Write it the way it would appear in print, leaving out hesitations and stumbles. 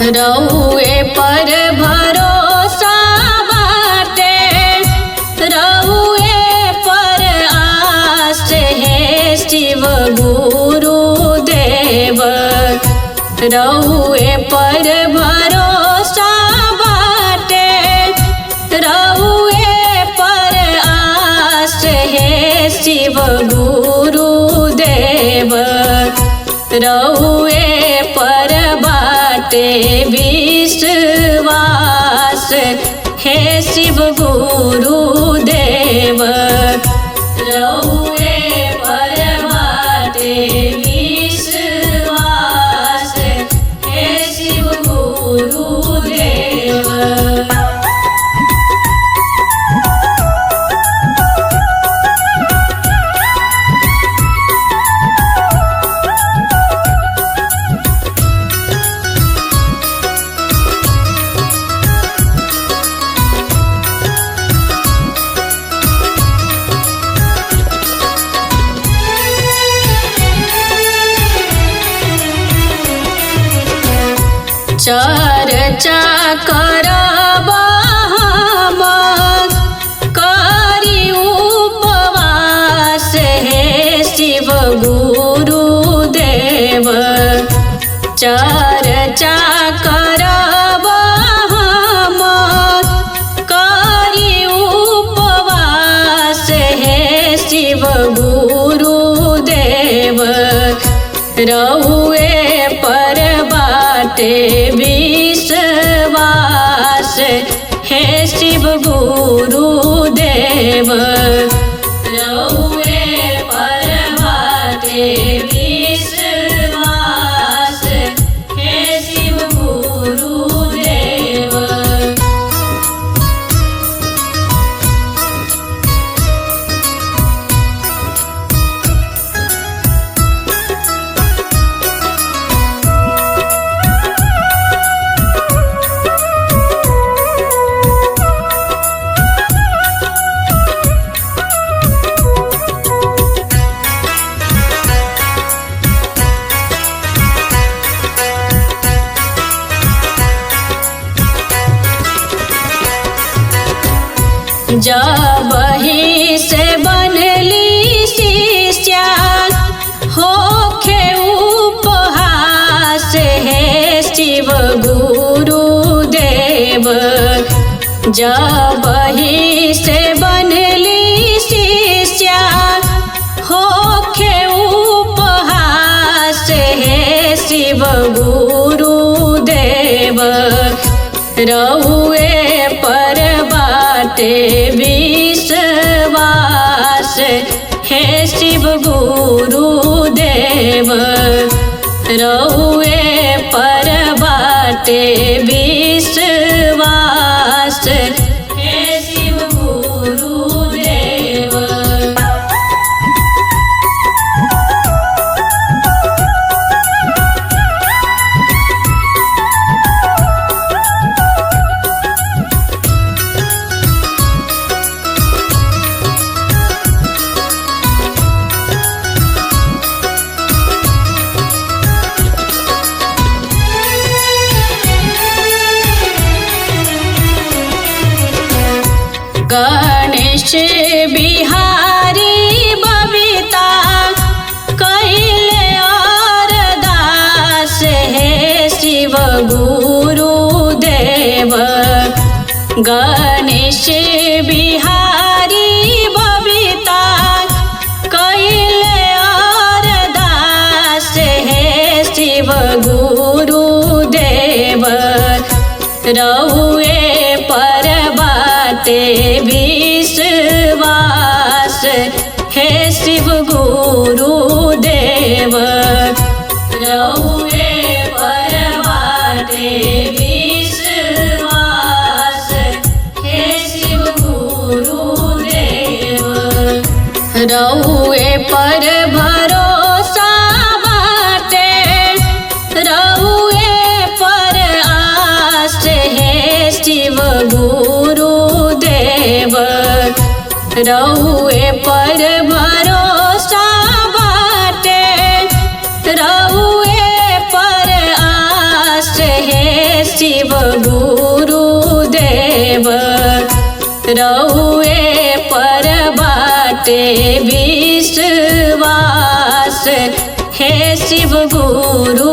रहुए पर भरोसा बाटे, रहुए पर आस है शिव गुरु देव। रहुए पर भरोसा बाटे, रहुए पर आस है शिव गुरु देव। रहुए पर बाटे विश्वास है शिव गुरु देव। रहुए पर बाटे विश्वास है शिव गुरु देव। चर्चा करब हम करी उपवास है शिव गुरु देव। चर्चा करब हम करी उपवास है शिव गुरु देव। रहुए पर बाटे विश्वास है शिव गुरु देव। रहुए पर बाटे विश्वास है शिव गुरु देव। जब ही से बनली शिष्या होखे उपहास है शिव गुरु देव। जब ही से बनली शिष्या होखे उपहास है शिव गुरु देव। रहुए पर बाटे विश्वास है शिव गुरु देव। रहुए पर बाटे विश्वास है शिव गुरु देव। गणेश बिहारी बबीता कैले अरदास है शिव गुरु देव। गणेश बिहारी बबीता कैले अरदास है शिव गुरु देव। रहुए पर बाटे विश्वास है शिव गुरु देव। रहुए पर बाटे विश्वास है शिव गुरु देव। रहुए पर भरोसा बाटे, रहुए पर आस है शिव गुरु देव। रहुए पर भरोसा बाटे, रहुए पर आस है रहुए पर बाटे विश्वास हे शिव गुरु